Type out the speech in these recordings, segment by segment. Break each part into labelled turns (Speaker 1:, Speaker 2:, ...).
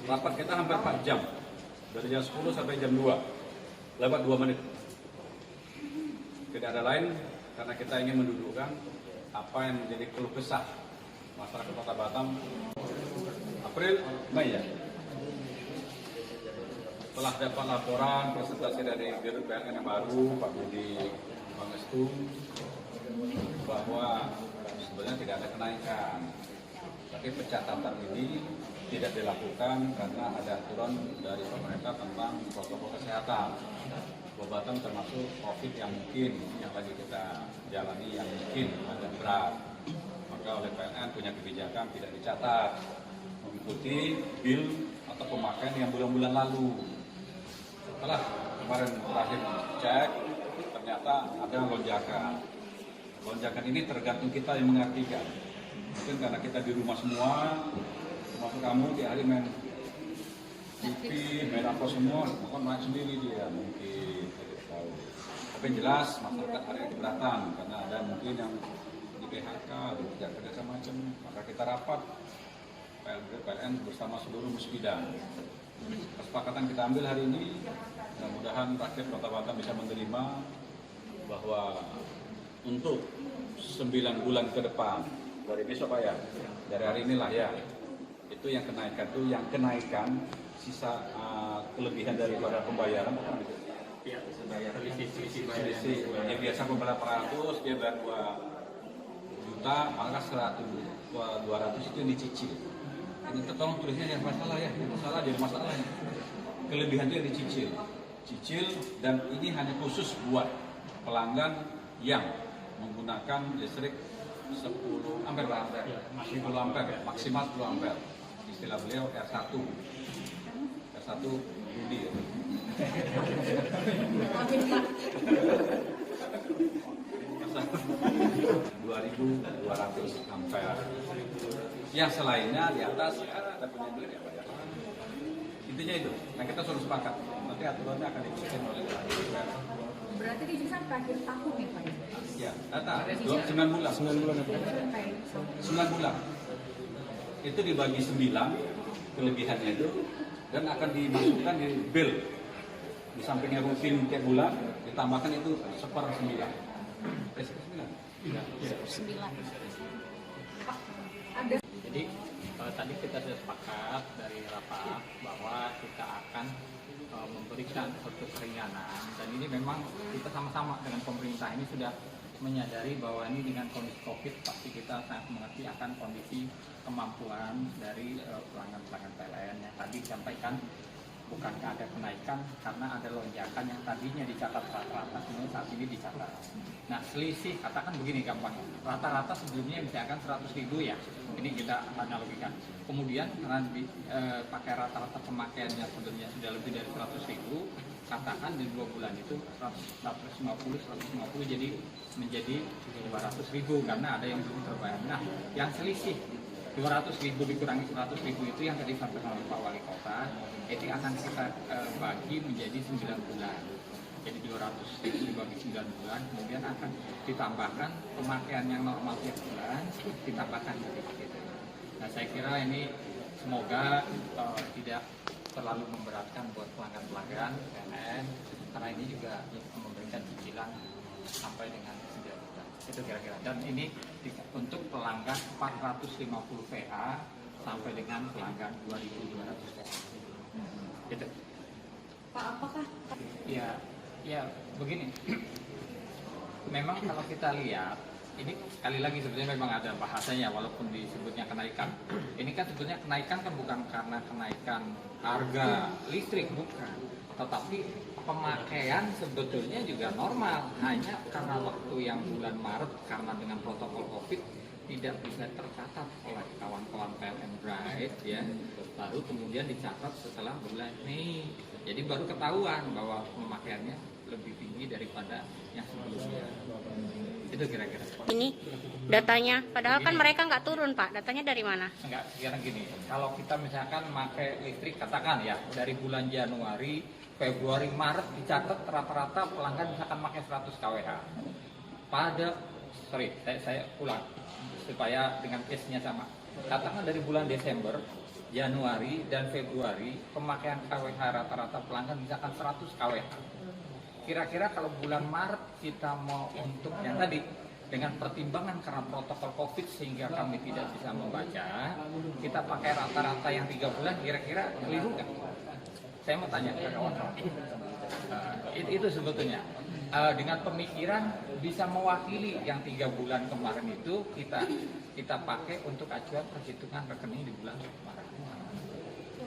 Speaker 1: Rapat kita hampir 4 jam, dari jam 10 sampai jam 2, lewat 2 menit. Tidak ada lain, karena kita ingin mendudukkan apa yang menjadi keluh kesah masyarakat Kota Batam. April, Mei ya. Setelah dapat laporan presentasi dari Dirut PLN yang baru, Pak Budi Pangestu, bahwa sebenarnya tidak ada kenaikan. Tapi pencatatan ini tidak dilakukan karena ada aturan dari pemerintah tentang protokol kesehatan. Batam termasuk COVID yang mungkin yang lagi kita jalani yang mungkin agak berat. Maka oleh PLN punya kebijakan tidak dicatat mengikuti bil atau pemakaian yang bulan-bulan lalu. Setelah kemarin terakhir cek, ternyata ada lonjakan. Lonjakan ini tergantung kita yang mengartikan. Mungkin karena kita di rumah semua, termasuk kamu di hari main TV, main apa semua, maka naik sendiri dia mungkin, tidak tahu. Tapi yang jelas masyarakat hari ini keberatan karena ada mungkin yang di PHK, tidak kerja macam, maka kita rapat PLN bersama seluruh musbidan. Kesepakatan kita ambil hari ini, mudah-mudahan rakyat Kota Batam bisa menerima bahwa untuk 9 bulan ke depan, dari besok Pak ya, dari hari inilah ya, itu yang kenaikan sisa kelebihan daripada pembayaran bukan itu?
Speaker 2: Ya, selisih
Speaker 1: Yang biasa pembayar 800, dia bayar 2 juta, maka 200 itu yang dicicil. Ini tolong tulisnya yang masalah ya, yang masalah jadi masalahnya. Kelebihan itu yang cicil, dan ini hanya khusus buat pelanggan yang menggunakan listrik 10 ampere, masih 10 ampere, maksimal 10 ampere. Istilah beliau R1 Budi ya. 2.200 ampere. Yang selainnya di atas ya ada punya duit ya Pak ya. Intinya itu. Nah kita sudah sepakat. Nanti aturannya akan diputuskan oleh DPR.
Speaker 3: Berarti di sisa akhir tahun ya Pak?
Speaker 1: Ya, data 9 bulan. 9 bulan. 9 bulan. Itu dibagi 9 kelebihannya itu dan akan dimasukkan di bill. Di sampingnya rutin tiap bulan ditambahkan itu 1/9.
Speaker 3: 9. Ada.
Speaker 2: Jadi tadi kita sudah sepakat dari rapat bahwa kita akan memberikan suatu keringanan, dan ini memang kita sama-sama dengan pemerintah ini sudah menyadari bahwa ini dengan kondisi COVID pasti kita sangat mengerti akan kondisi kemampuan dari pelanggan-pelanggan PLN yang tadi disampaikan. Bukankah ada kenaikan karena ada lonjakan yang tadinya dicatat rata-rata, kemudian saat ini dicatat. Nah, selisih, katakan begini gampangnya, rata-rata sebelumnya misalkan 100.000 ya, ini kita analogikan. Kemudian karena pakai rata-rata pemakaiannya sebelumnya sudah lebih dari 100.000, katakan di 2 bulan itu 150 jadi menjadi 200.000 karena ada yang belum terbayar. Nah, yang selisih 200.000 dikurangi 100.000 itu yang tadi disampaikan oleh Pak Wali Kota, itu akan kita bagi menjadi 9 bulan. Jadi 200.000 dibagi 9 bulan, kemudian akan ditambahkan pemakaian yang normal tiap bulan, ditambahkan gitu. Nah saya kira ini semoga tidak terlalu memberatkan buat pelanggan-pelanggan PLN, karena ini juga memberikan cicilan sampai dengan 9 bulan. Itu kira-kira. Dan ini untuk pelanggan 450 VA sampai dengan pelanggan 2.200 VA. Gitu.
Speaker 3: Pak, apakah?
Speaker 2: Ya begini. Memang kalau kita lihat, ini sekali lagi sebenarnya memang ada bahasanya walaupun disebutnya kenaikan. Ini kan sebenarnya kenaikan kan bukan karena kenaikan harga listrik, bukan. Tetapi pemakaian sebetulnya juga normal, hanya karena waktu yang bulan Maret karena dengan protokol COVID tidak bisa tercatat oleh kawan-kawan PLN Bright ya, lalu kemudian dicatat setelah bulan Mei, jadi baru ketahuan bahwa pemakaiannya lebih tinggi daripada yang sebelumnya. Itu kira-kira.
Speaker 4: Ini datanya, padahal kan mereka nggak turun Pak, datanya dari mana?
Speaker 2: Enggak, sekarang gini, kalau kita misalkan pakai listrik, katakan ya, dari bulan Januari, Februari, Maret dicatat rata-rata pelanggan misalkan pakai 100 kWh. Saya ulang, supaya dengan case-nya sama. Katakan dari bulan Desember Januari dan Februari pemakaian KWH rata-rata pelanggan misalkan 100 KWH. Kira-kira kalau bulan Maret kita mau untuk yang tadi dengan pertimbangan karena protokol COVID sehingga kami tidak bisa membaca, kita pakai rata-rata yang 3 bulan, kira-kira keliru nggak? Saya mau tanya ke kawan-kawan. Itu sebetulnya dengan pemikiran bisa mewakili yang 3 bulan kemarin itu kita pakai untuk acuan perhitungan rekening di bulan Maret.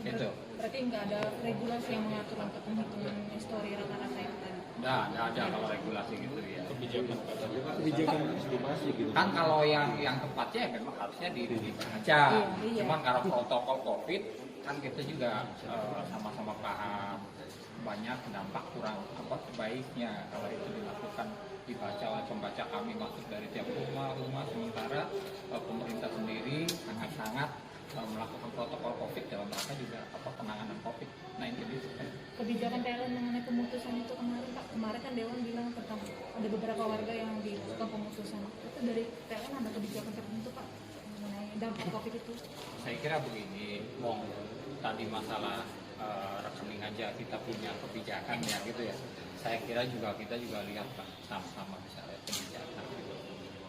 Speaker 2: Itu.
Speaker 3: Berarti nggak ada regulasi yang mengatur untuk penghitungan histori rata-rata yang tadi?
Speaker 2: Nggak ada kalau regulasi gitu ya.
Speaker 5: Kebijakan estimasi gitu.
Speaker 2: Kan kalau yang tepatnya memang harusnya dibaca.
Speaker 3: Iya.
Speaker 2: Cuman karena protokol COVID kan kita juga sama-sama paham banyak dampak kurang baiknya kalau itu dilakukan dibaca oleh pembaca kami masuk dari tiap rumah sementara pemerintah sendiri sangat-sangat melakukan protokol COVID dalam rangka juga penanganan COVID-19 itu.
Speaker 3: Kebijakan Thailand mengenai pemutusan itu kemarin kan Dewan bilang tentang ada beberapa warga yang dilakukan pemutusan. Itu dari Thailand ada kebijakan tertentu Pak mengenai dampak COVID itu?
Speaker 2: Saya kira begini, tadi masalah rekening aja kita punya kebijakan ya gitu ya. Saya kira kita juga lihat Pak sama-sama bisa lihat kebijakan gitu.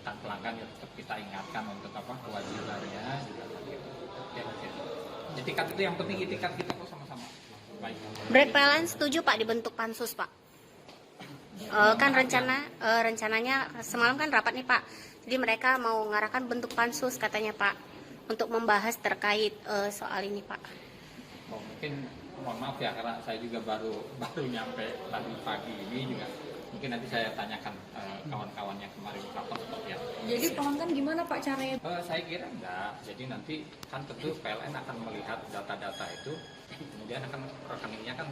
Speaker 2: Dan pelanggan ya tetap kita ingatkan untuk kewajibannya juga gitu. Ya, gitu. Etikat itu yang penting, etikat kita kok sama-sama baik.
Speaker 4: Break PLN setuju Pak dibentuk pansus Pak. Kan rencananya semalam kan rapat nih Pak. Jadi mereka mau ngarahkan bentuk pansus katanya Pak untuk membahas terkait soal ini Pak.
Speaker 2: Mungkin mohon maaf ya karena saya juga baru nyampe tadi pagi ini juga. Mungkin nanti saya tanyakan kawan-kawan yang kemarin rapat seperti apa.
Speaker 3: Jadi pelanggan gimana Pak caranya?
Speaker 2: Saya kira enggak. Jadi nanti kan tentu PLN akan melihat data-data itu, kemudian akan rekeningnya kan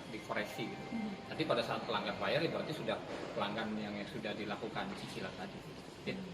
Speaker 2: dikoreksi gitu. Nanti pada saat pelanggan bayar ya berarti sudah pelanggan yang sudah dilakukan cicilan tadi. Gitu.